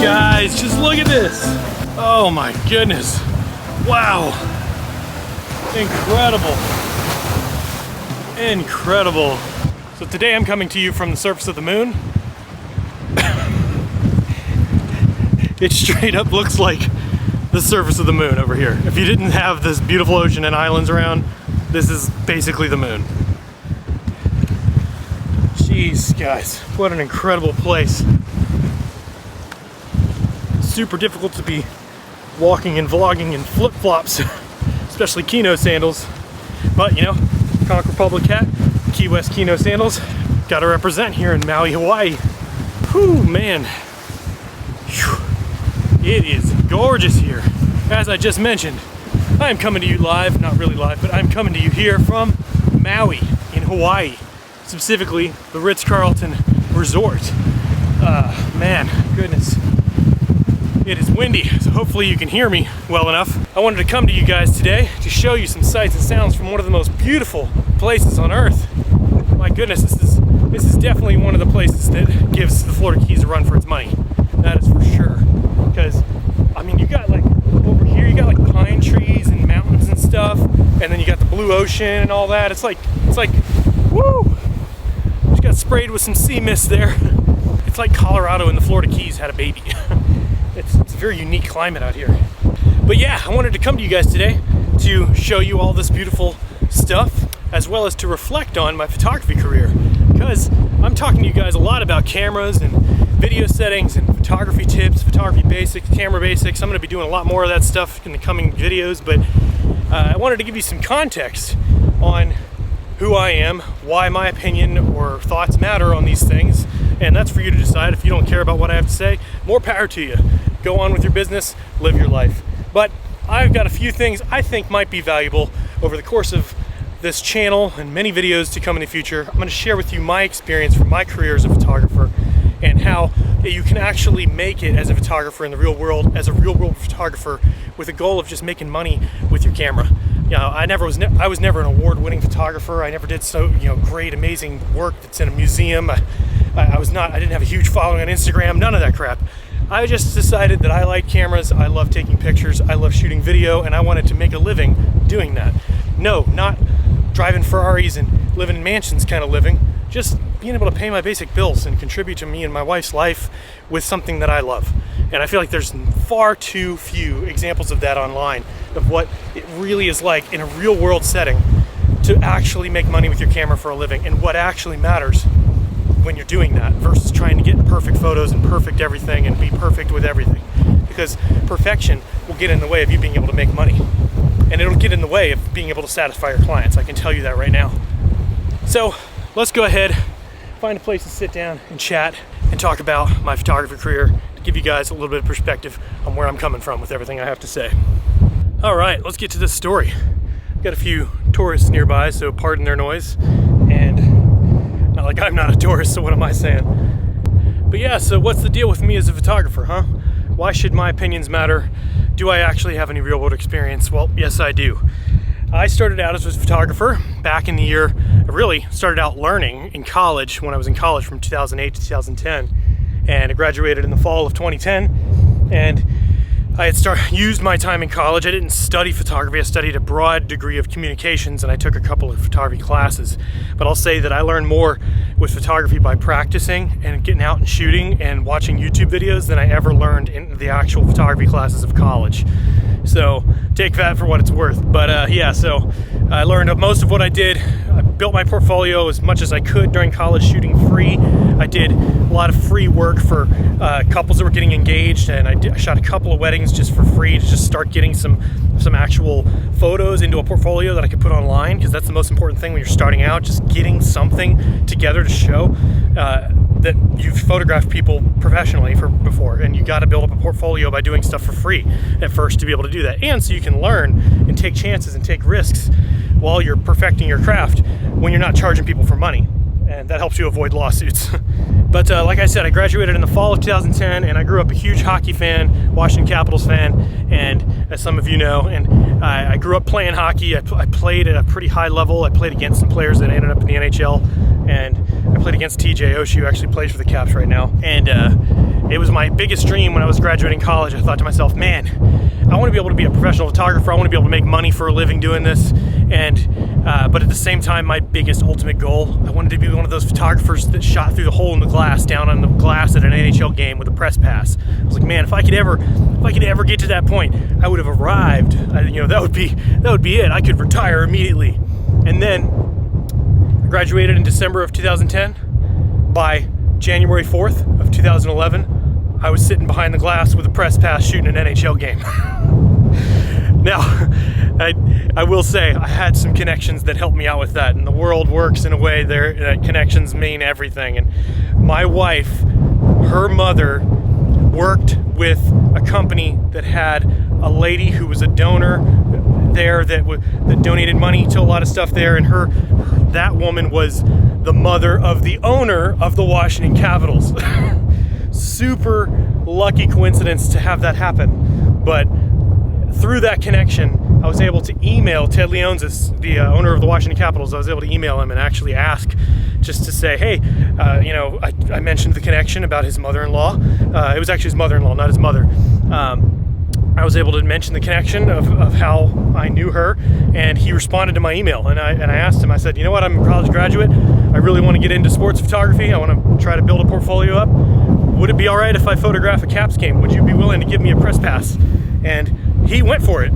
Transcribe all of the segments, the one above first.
Guys, just look at this. Oh my goodness. Wow. Incredible. Incredible. So today I'm coming to you from the surface of the moon. It straight up looks like the surface of the moon over here. If you didn't have this beautiful ocean and islands around, this is basically the moon. Jeez, guys, what an incredible place. Super difficult to be walking and vlogging in flip-flops, especially Kino sandals. But you know, Conquer Public Hat, Key West Kino sandals, gotta represent here in Maui, Hawaii. Whew, man. Whew. It is gorgeous here. As I just mentioned, I'm coming to you live, not really live, but I'm coming to you here from Maui in Hawaii, specifically the Ritz-Carlton Resort. Man, goodness. It is windy, so hopefully you can hear me well enough. I wanted to come to you guys today to show you some sights and sounds from one of the most beautiful places on earth. My goodness, this is definitely one of the places that gives the Florida Keys a run for its money. That is for sure. Because, I mean, you got like, over here you got like pine trees and mountains and stuff, and then you got the blue ocean and all that. It's like, woo! Just got sprayed with some sea mist there. It's like Colorado and the Florida Keys had a baby. It's a very unique climate out here. But yeah, I wanted to come to you guys today to show you all this beautiful stuff, as well as to reflect on my photography career. Because I'm talking to you guys a lot about cameras and video settings and photography tips, photography basics, camera basics. I'm going to be doing a lot more of that stuff in the coming videos, but I wanted to give you some context on who I am, why my opinion or thoughts matter on these things, and that's for you to decide. If you don't care about what I have to say, more power to you. Go on with your business, live your life. But I've got a few things I think might be valuable over the course of this channel and many videos to come in the future. I'm going to share with you my experience from my career as a photographer and how you can actually make it as a photographer in the real world, as a real world photographer with a goal of just making money with your camera. You know, I was never an award-winning photographer. I never did so, great, amazing work that's in a museum. I didn't have a huge following on Instagram, none of that crap. I just decided that I like cameras, I love taking pictures, I love shooting video, and I wanted to make a living doing that. No, not driving Ferraris and living in mansions kind of living, just being able to pay my basic bills and contribute to me and my wife's life with something that I love. And I feel like there's far too few examples of that online, of what it really is like in a real world setting to actually make money with your camera for a living, and what actually matters when you're doing that versus trying to get perfect photos and perfect everything and be perfect with everything. Because perfection will get in the way of you being able to make money, and it'll get in the way of being able to satisfy your clients. I can tell you that right now. So let's go ahead, find a place to sit down and chat and talk about my photography career to give you guys a little bit of perspective on where I'm coming from with everything I have to say. All right, let's get to this story. Got a few tourists nearby, so pardon their noise. And not like I'm not a tourist, so what am I saying? But yeah, so what's the deal with me as a photographer, huh? Why should my opinions matter? Do I actually have any real world experience? Well, yes, I do. I started out as a photographer back in the year, I really started out learning in college, when I was in college from 2008 to 2010. And I graduated in the fall of 2010. And I had used my time in college. I didn't study photography. I studied a broad degree of communications, and I took a couple of photography classes. But I'll say that I learned more with photography by practicing and getting out and shooting and watching YouTube videos than I ever learned in the actual photography classes of college. So take that for what it's worth. But yeah, so I learned most of what I did. I built my portfolio as much as I could during college, shooting free. I did a lot of free work for couples that were getting engaged, and I shot a couple of weddings just for free to just start getting some actual photos into a portfolio that I could put online, because that's the most important thing when you're starting out, just getting something together to show that you've photographed people professionally before, and you got to build up a portfolio by doing stuff for free at first to be able to do that, and so you can learn and take chances and take risks while you're perfecting your craft when you're not charging people for money, and that helps you avoid lawsuits. But like I said, I graduated in the fall of 2010, and I grew up a huge hockey fan, Washington Capitals fan, and as some of you know, and I grew up playing hockey. I played at a pretty high level. I played against some players that ended up in the NHL, and I played against TJ Oshie, who actually plays for the Caps right now. And it was my biggest dream when I was graduating college. I thought to myself, man, I want to be able to be a professional photographer. I want to be able to make money for a living doing this. And but at the same time, my biggest ultimate goal, I wanted to be one of those photographers that shot through the hole in the glass, down on the glass at an NHL game with a press pass. I was like, man, if I could ever get to that point, I would have arrived. That would be it. I could retire immediately. And then I graduated in December of 2010. By January 4th of 2011, I was sitting behind the glass with a press pass shooting an NHL game. Now, I will say I had some connections that helped me out with that, and the world works in a way that connections mean everything. And my wife, her mother, worked with a company that had a lady who was a donor there that donated money to a lot of stuff there, and that woman was the mother of the owner of the Washington Capitals. Super lucky coincidence to have that happen. But through that connection, I was able to email Ted Leonsis, the owner of the Washington Capitals. I was able to email him and actually ask, just to say, hey, I mentioned the connection about his mother-in-law. It was actually his mother-in-law, not his mother. I was able to mention the connection of how I knew her, and he responded to my email. And I asked him, I said, you know what, I'm a college graduate. I really want to get into sports photography. I want to try to build a portfolio up. Would it be all right if I photograph a Caps game? Would you be willing to give me a press pass? And he went for it.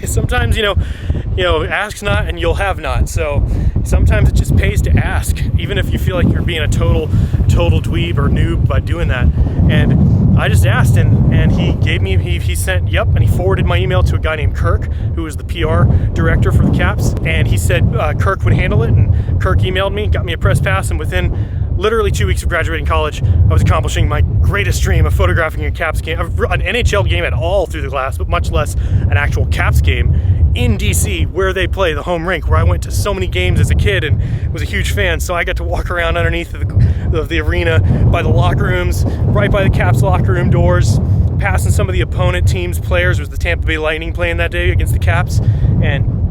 Sometimes, ask not and you'll have not. So sometimes it just pays to ask, even if you feel like you're being a total dweeb or noob by doing that. And I just asked, and he gave me, he sent, and he forwarded my email to a guy named Kirk, who was the PR director for the Caps. And he said Kirk would handle it, and Kirk emailed me, got me a press pass, and within literally 2 weeks of graduating college, I was accomplishing my greatest dream of photographing a Caps game, an NHL game at all through the glass, but much less an actual Caps game in DC, where they play, the home rink, where I went to so many games as a kid and was a huge fan. So I got to walk around underneath of the arena, by the locker rooms, right by the Caps locker room doors, passing some of the opponent team's players. It was the Tampa Bay Lightning playing that day against the Caps, and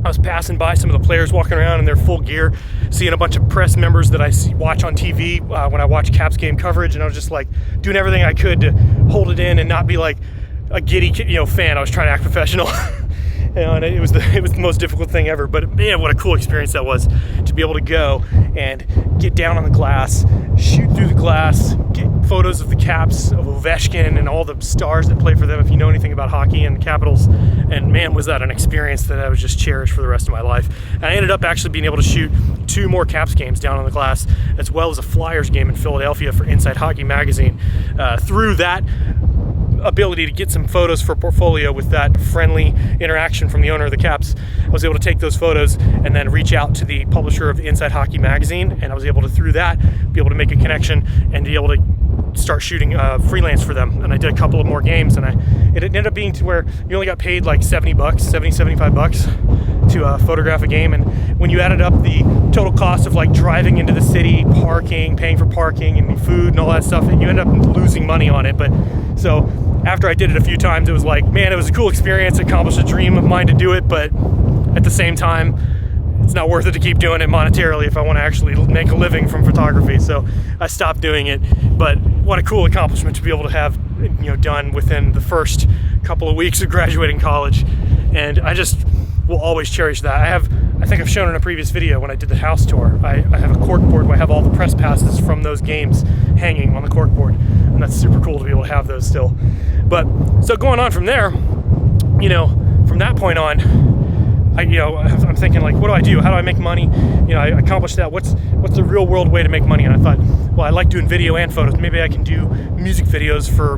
I was passing by some of the players walking around in their full gear, seeing a bunch of press members that I watch on TV when I watch Caps game coverage, and I was just like doing everything I could to hold it in and not be like a giddy fan. I was trying to act professional. And it was the most difficult thing ever. But man, what a cool experience that was, to be able to go and get down on the glass, shoot through the glass, get photos of the Caps, of Ovechkin, and all the stars that play for them, if you know anything about hockey and the Capitals. And man, was that an experience that I was just cherished for the rest of my life. And I ended up actually being able to shoot 2 more Caps games down on the glass, as well as a Flyers game in Philadelphia for Inside Hockey Magazine. Through that ability to get some photos for portfolio with that friendly interaction from the owner of the Caps, I was able to take those photos and then reach out to the publisher of the Inside Hockey Magazine, and I was able to, through that, be able to make a connection and be able to start shooting freelance for them. And I did a couple of more games, and it ended up being to where you only got paid like $75 to photograph a game. And when you added up the total cost of like driving into the city, parking, paying for parking and food and all that stuff, you end up losing money on it. But so after I did it a few times, it was like, man, it was a cool experience, accomplished a dream of mine to do it, but at the same time, it's not worth it to keep doing it monetarily if I want to actually make a living from photography. So I stopped doing it. But what a cool accomplishment to be able to have, done within the first couple of weeks of graduating college. And I just will always cherish that. I think I've shown in a previous video when I did the house tour, I have a cork board where I have all the press passes from those games hanging on the cork board. And that's super cool to be able to have those still. But so going on from there, from that point on, I'm thinking like, what do I do? How do I make money? I accomplished that. What's the real world way to make money? And I thought, well, I like doing video and photos. Maybe I can do music videos for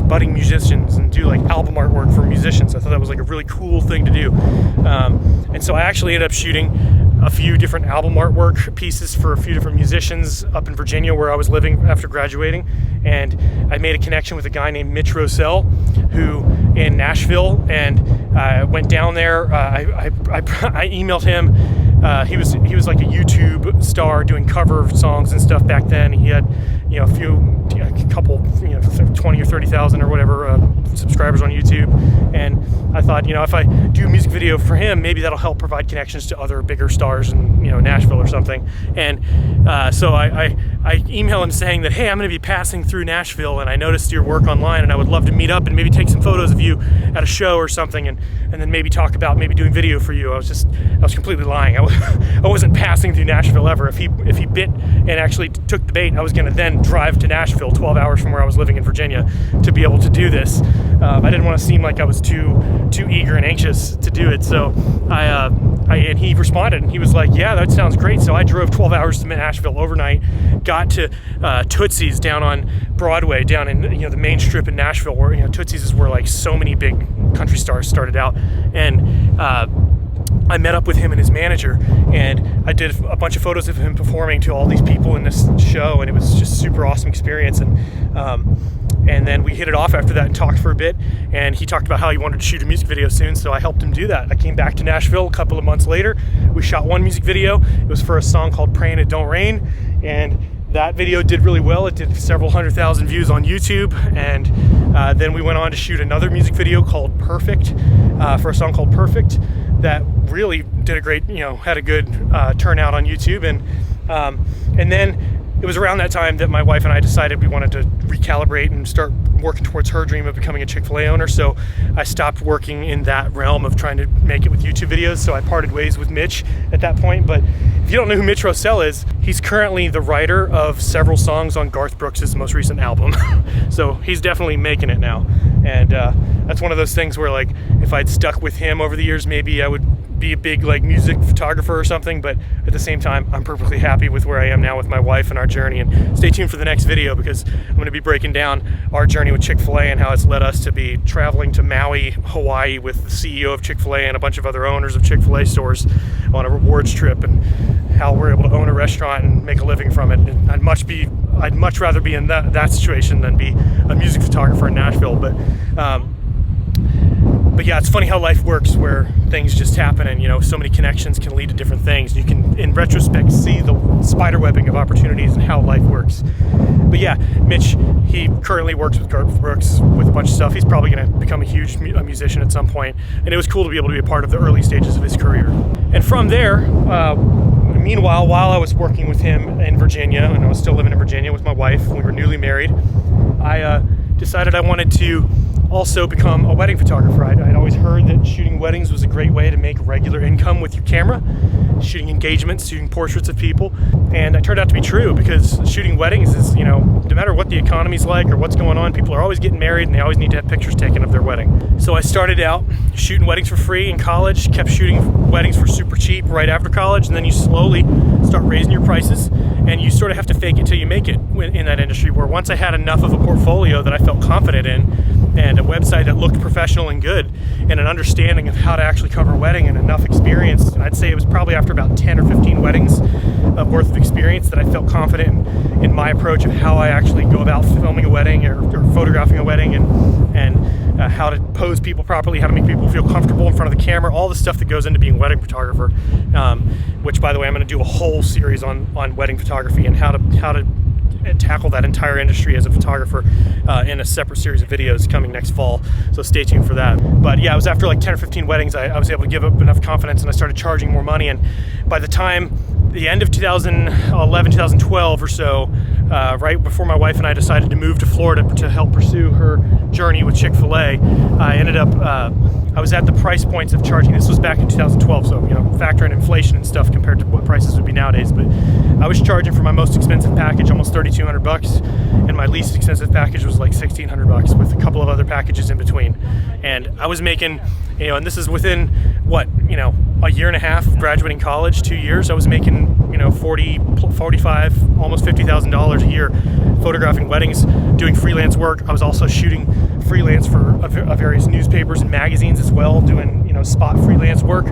budding musicians and do like album artwork for musicians. I thought that was like a really cool thing to do. And so I actually ended up shooting a few different album artwork pieces for a few different musicians up in Virginia, where I was living after graduating. And I made a connection with a guy named Mitch Rossell, who in Nashville, and I went down there. I emailed him. He was like a YouTube star doing cover songs and stuff back then. He had a couple 20 or 30,000 or whatever subscribers on YouTube, and I thought, you know, if I do a music video for him, maybe that'll help provide connections to other bigger stars in, you know, Nashville or something. And so I email him saying that, hey, I'm going to be passing through Nashville and I noticed your work online and I would love to meet up and maybe take some photos of you at a show or something, and then maybe talk about maybe doing video for you. I was completely lying. I wasn't passing through Nashville ever. If he bit and actually took the bait, I was going to then drive to Nashville 12 hours from where I was living in Virginia to be able to do this. I didn't want to seem like I was too eager and anxious to do it. So and he responded and he was like, yeah, that sounds great. So I drove 12 hours to Nashville overnight, got to Tootsie's down on Broadway, down in, you know, the main strip in Nashville, where, you know, Tootsie's is where like so many big country stars started out. And I met up with him and his manager, and I did a bunch of photos of him performing to all these people in this show, and it was just a super awesome experience. And then we hit it off after that and talked for a bit, and he talked about how he wanted to shoot a music video soon, so I helped him do that. I came back to Nashville a couple of months later. We shot one music video. It was for a song called Praying It Don't Rain, and that video did really well. It did several 100,000 views on YouTube, and then we went on to shoot another music video called Perfect, for a song called Perfect, that really did a great, you know, had a good turnout on YouTube. And then it was around that time that my wife and I decided we wanted to recalibrate and start working towards her dream of becoming a Chick-fil-A owner. So I stopped working in that realm of trying to make it with YouTube videos. So I parted ways with Mitch at that point. But if you don't know who Mitch Rossell is, he's currently the writer of several songs on Garth Brooks' most recent album. So he's definitely making it now. And that's one of those things where, like, if I'd stuck with him over the years, maybe I would be a big like music photographer or something. But at the same time, I'm perfectly happy with where I am now with my wife and our journey. And stay tuned for the next video, because I'm going to be breaking down our journey with Chick-fil-A and how it's led us to be traveling to Maui, Hawaii with the CEO of Chick-fil-A and a bunch of other owners of Chick-fil-A stores on a rewards trip, and how we're able to own a restaurant and make a living from it. And I'd much rather be in that situation than be a music photographer in Nashville. But yeah, it's funny how life works, where things just happen, and, you know, so many connections can lead to different things. You can, in retrospect, see the spider webbing of opportunities and how life works. But yeah, Mitch, he currently works with Garth Brooks with a bunch of stuff. He's probably going to become a huge musician at some point, and it was cool to be able to be a part of the early stages of his career. And from there, meanwhile, while I was working with him in Virginia, and I was still living in Virginia with my wife, we were newly married, I decided I wanted to also become a wedding photographer. I'd always heard that shooting weddings was a great way to make regular income with your camera, shooting engagements, shooting portraits of people, and it turned out to be true, because shooting weddings is, you know, no matter what the economy's like or what's going on, people are always getting married and they always need to have pictures taken of their wedding. So I started out shooting weddings for free in college, kept shooting weddings for super cheap right after college, and then you slowly start raising your prices, and you sort of have to fake it till you make it in that industry, where once I had enough of a portfolio that I felt confident in, and a website that looked professional and good, and an understanding of how to actually cover a wedding, and enough experience, and I'd say it was probably after about 10 or 15 weddings worth of experience that I felt confident in my approach of how I actually go about filming a wedding or photographing a wedding, and how to pose people properly, how to make people feel comfortable in front of the camera, all the stuff that goes into being a wedding photographer, which, by the way, I'm going to do a whole series on wedding photography and how to tackle that entire industry as a photographer in a separate series of videos coming next fall, so stay tuned for that. But yeah, it was after like 10 or 15 weddings I was able to give up enough confidence, and I started charging more money. And by the time the end of 2011, 2012 or so, right before my wife and I decided to move to Florida to help pursue her journey with Chick-fil-A, I ended up I was at the price points of charging. This was back in 2012, so, you know, factor in inflation and stuff compared to what prices would be nowadays. But I was charging for my most expensive package almost $3,200, and my least expensive package was like $1,600 with a couple of other packages in between. And I was making, you know, and this is within what, you know, a year and a half of graduating college, 2 years. I was making, you know, 40, 45, almost $50,000 a year photographing weddings, doing freelance work. I was also shooting freelance for various newspapers and magazines as well, doing, you know, spot freelance work.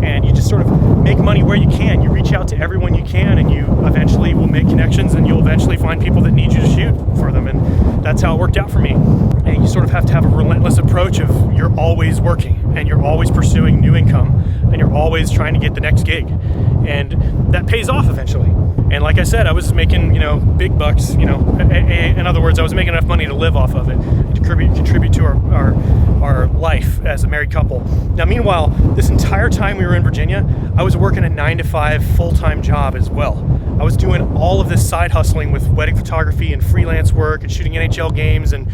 And you just sort of make money where you can. You reach out to everyone you can, and you eventually will make connections, and you'll eventually find people that need you to shoot for them. And that's how it worked out for me. And you sort of have to have a relentless approach of you're always working, and you're always pursuing new income, and you're always trying to get the next gig. And that pays off eventually. And like I said, I was making, you know, big bucks, you know, in other words, I was making enough money to live off of it, to contribute to our life as a married couple. Now, meanwhile, this entire time we were in Virginia, I was working a 9-to-5 full-time job as well. I was doing all of this side hustling with wedding photography and freelance work and shooting NHL games and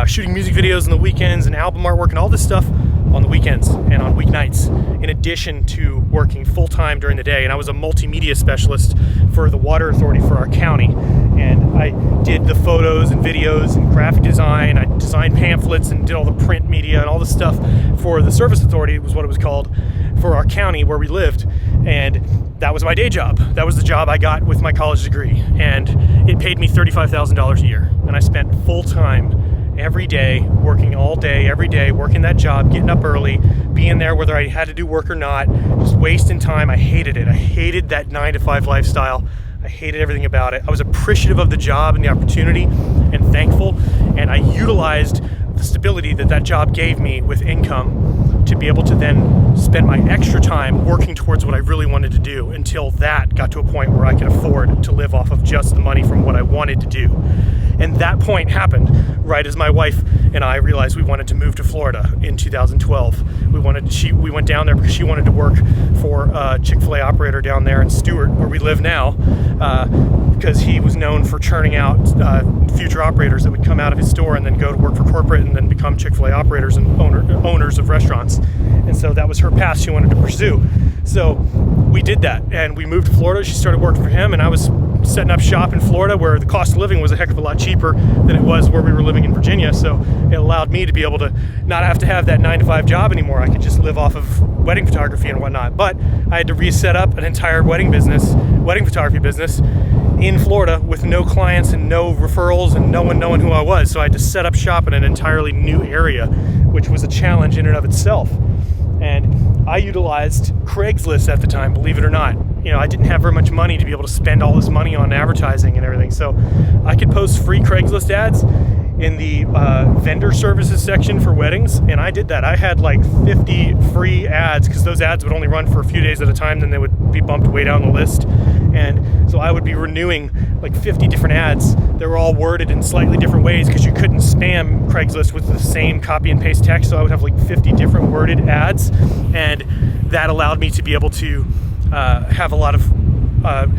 shooting music videos on the weekends and album artwork and all this stuff on the weekends and on weeknights, in addition to working full-time during the day. And I was a multimedia specialist for the water authority for our county. And I did the photos and videos and graphic design. I designed pamphlets and did all the print media and all the stuff for the service authority, was what it was called, for our county where we lived. And that was my day job. That was the job I got with my college degree. And it paid me $35,000 a year. And I spent full-time every day, working all day, every day, working that job, getting up early, being there whether I had to do work or not, just wasting time. I hated it. I hated that 9-to-5 lifestyle. I hated everything about it. I was appreciative of the job and the opportunity and thankful, and I utilized the stability that that job gave me with income to be able to then spend my extra time working towards what I really wanted to do, until that got to a point where I could afford to live off of just the money from what I wanted to do. And that point happened right as my wife and I realized we wanted to move to Florida in 2012. We went down there because she wanted to work for a Chick-fil-A operator down there in Stuart, where we live now, because he was known for churning out future operators that would come out of his store and then go to work for corporate and then become Chick-fil-A operators and owners of restaurants. And so that was her path she wanted to pursue. So we did that, and we moved to Florida. She started working for him, and I was setting up shop in Florida, where the cost of living was a heck of a lot cheaper than it was where we were living in Virginia. So it allowed me to be able to not have to have that 9-to-5 job anymore. I could just live off of wedding photography and whatnot. But I had to reset up an entire wedding photography business in Florida with no clients and no referrals and no one knowing who I was. So I had to set up shop in an entirely new area, which was a challenge in and of itself. And I utilized Craigslist at the time, believe it or not. You know, I didn't have very much money to be able to spend all this money on advertising and everything. So I could post free Craigslist ads in the vendor services section for weddings, and I did that. I had like 50 free ads, because those ads would only run for a few days at a time, then they would be bumped way down the list. And so I would be renewing like 50 different ads. They were all worded in slightly different ways, because you couldn't spam Craigslist with the same copy and paste text. So I would have like 50 different worded ads, and that allowed me to be able to have a lot of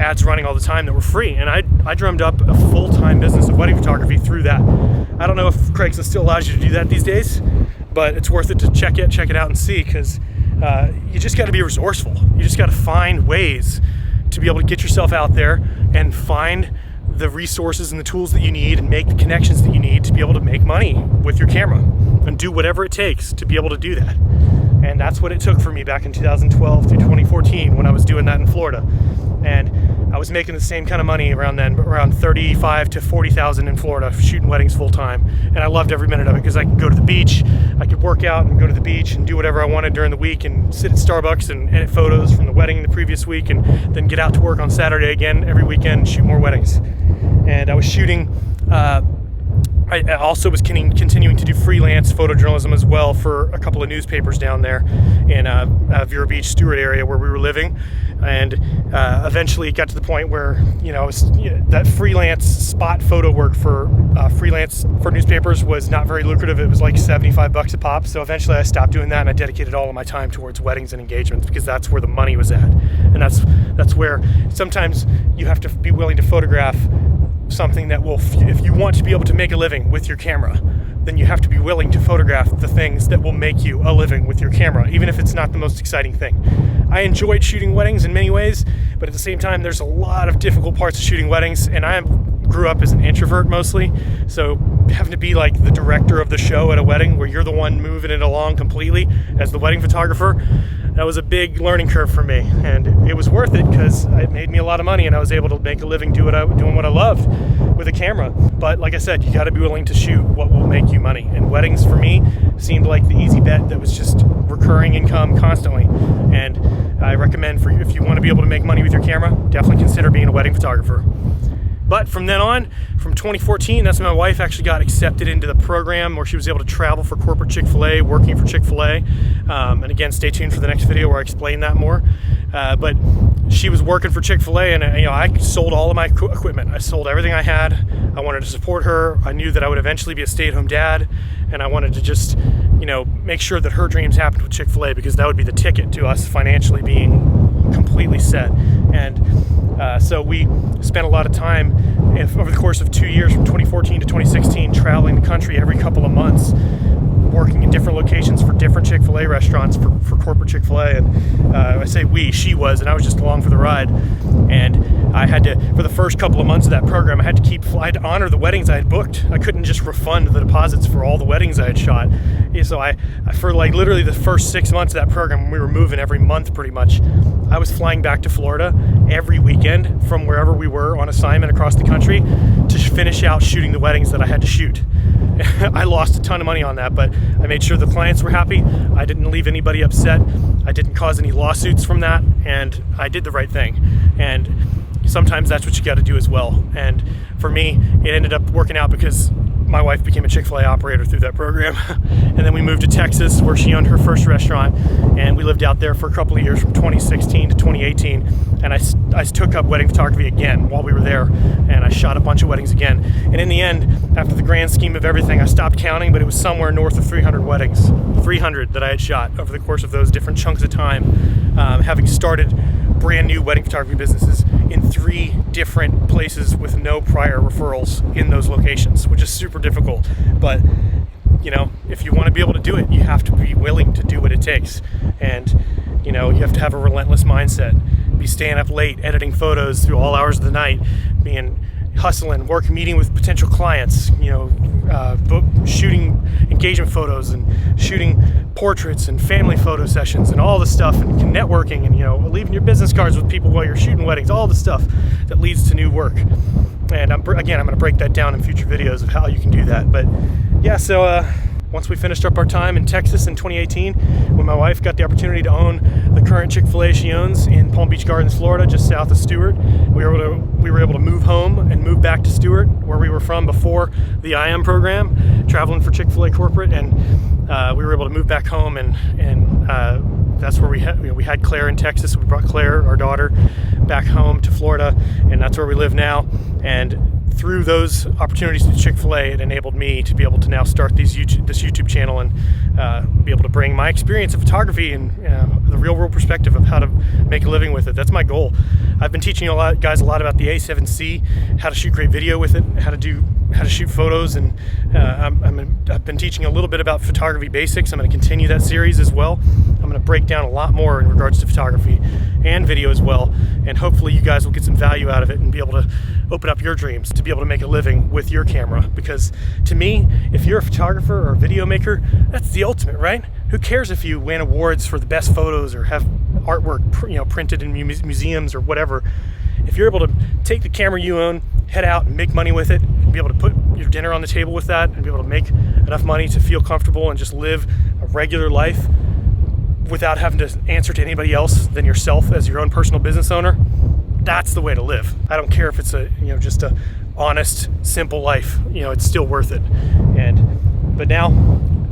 ads running all the time that were free. And I drummed up a full-time business of wedding photography through that. I don't know if Craigslist still allows you to do that these days, but it's worth it to check it out and see, because you just got to be resourceful. You just got to find ways to be able to get yourself out there and find the resources and the tools that you need and make the connections that you need to be able to make money with your camera, and do whatever it takes to be able to do that. And that's what it took for me back in 2012 through 2014 when I was doing that in Florida. And I was making the same kind of money around then, around $35,000 to $40,000 in Florida, shooting weddings full time. And I loved every minute of it, because I could go to the beach, I could work out and go to the beach and do whatever I wanted during the week, and sit at Starbucks and edit photos from the wedding the previous week, and then get out to work on Saturday again every weekend and shoot more weddings. And I was shooting, I also was continuing to do freelance photojournalism as well for a couple of newspapers down there in Vero Beach, Stuart area where we were living. And eventually it got to the point where, that freelance spot photo work for freelance for newspapers was not very lucrative. It was like $75 a pop. So eventually I stopped doing that, and I dedicated all of my time towards weddings and engagements, because that's where the money was at. And that's where sometimes you have to be willing to photograph something that will, if you want to be able to make a living with your camera, then you have to be willing to photograph the things that will make you a living with your camera, even if it's not the most exciting thing. I enjoyed shooting weddings in many ways, but at the same time, there's a lot of difficult parts of shooting weddings, and I grew up as an introvert mostly, so having to be like the director of the show at a wedding, where you're the one moving it along completely as the wedding photographer, that was a big learning curve for me, and it was worth it, because it made me a lot of money, and I was able to make a living doing what I loved with a camera. But like I said, you got to be willing to shoot what will make you money, and weddings for me seemed like the easy bet that was just recurring income constantly. And I recommend, for you, if you want to be able to make money with your camera, definitely consider being a wedding photographer. But from then on, from 2014, that's when my wife actually got accepted into the program where she was able to travel for corporate Chick-fil-A, working for Chick-fil-A. And again, stay tuned for the next video where I explain that more. But she was working for Chick-fil-A, and I sold all of my equipment. I sold everything I had. I wanted to support her. I knew that I would eventually be a stay-at-home dad, and I wanted to just, make sure that her dreams happened with Chick-fil-A, because that would be the ticket to us financially being completely set. And so we spent a lot of time over the course of 2 years, from 2014 to 2016, traveling the country every couple of months, working in different locations for different Chick-fil-A restaurants for corporate Chick-fil-A. And I say she was, and I was just along for the ride. And I had to, for the first couple of months of that program, I had to honor the weddings I had booked. I couldn't just refund the deposits for all the weddings I had shot. So I for literally the first 6 months of that program, when we were moving every month pretty much, I was flying back to Florida every weekend from wherever we were on assignment across the country to finish out shooting the weddings that I had to shoot. I lost a ton of money on that, but I made sure the clients were happy. I didn't leave anybody upset. I didn't cause any lawsuits from that, and I did the right thing. And sometimes that's what you got to do as well. And for me, it ended up working out because my wife became a Chick-fil-A operator through that program. And then we moved to Texas, where she owned her first restaurant, and we lived out there for a couple of years from 2016 to 2018. And I took up wedding photography again while we were there, and I shot a bunch of weddings again. And in the end, after the grand scheme of everything, I stopped counting, but it was somewhere north of 300 weddings, 300 that I had shot over the course of those different chunks of time, having started brand new wedding photography businesses in 3 different places with no prior referrals in those locations, which is super difficult. But if you want to be able to do it, you have to be willing to do what it takes. And you have to have a relentless mindset. Be staying up late, editing photos through all hours of the night, hustling, meeting with potential clients, shooting engagement photos and shooting portraits and family photo sessions and all the stuff, and networking, and leaving your business cards with people while you're shooting weddings, all the stuff that leads to new work. And I'm going to break that down in future videos of how you can do that. But yeah, so once we finished up our time in Texas in 2018, when my wife got the opportunity to own the current Chick-fil-A she owns in Palm Beach Gardens, Florida, just south of Stuart, we were able to move home and move back to Stuart, where we were from before the IM program, traveling for Chick-fil-A corporate, and we were able to move back home, and that's where we had Claire in Texas. We brought Claire, our daughter, back home to Florida, and that's where we live now. And through those opportunities to Chick-fil-A, it enabled me to be able to now start this YouTube channel and be able to bring my experience of photography and the real-world perspective of how to make a living with it. That's my goal. I've been teaching guys a lot about the A7C, how to shoot great video with it, how to shoot photos, and I've been teaching a little bit about photography basics. I'm going to continue that series as well. I'm going to break down a lot more in regards to photography and video as well, and hopefully you guys will get some value out of it and be able to open up your dreams to be able to make a living with your camera. Because to me, if you're a photographer or a video maker, that's the ultimate, right? Who cares if you win awards for the best photos or have artwork printed in museums or whatever? If you're able to take the camera you own, head out and make money with it, and be able to put your dinner on the table with that, and be able to make enough money to feel comfortable and just live a regular life without having to answer to anybody else than yourself as your own personal business owner, that's the way to live. I don't care if it's just a honest, simple life. It's still worth it. But now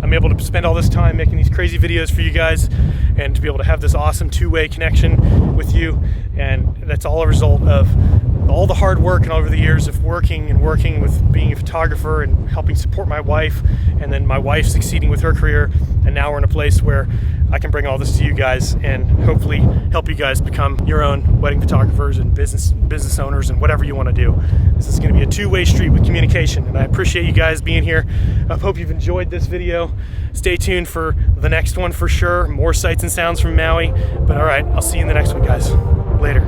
I'm able to spend all this time making these crazy videos for you guys, and to be able to have this awesome two-way connection with you. And that's all a result of all the hard work and over the years of working with being a photographer and helping support my wife, and then my wife succeeding with her career. And now we're in a place where I can bring all this to you guys and hopefully help you guys become your own wedding photographers and business owners and whatever you want to do. This is going to be a two-way street with communication, and I appreciate you guys being here. I hope you've enjoyed this video. Stay tuned for the next one for sure. More sights and sounds from Maui. But all right, I'll see you in the next one, guys. Later.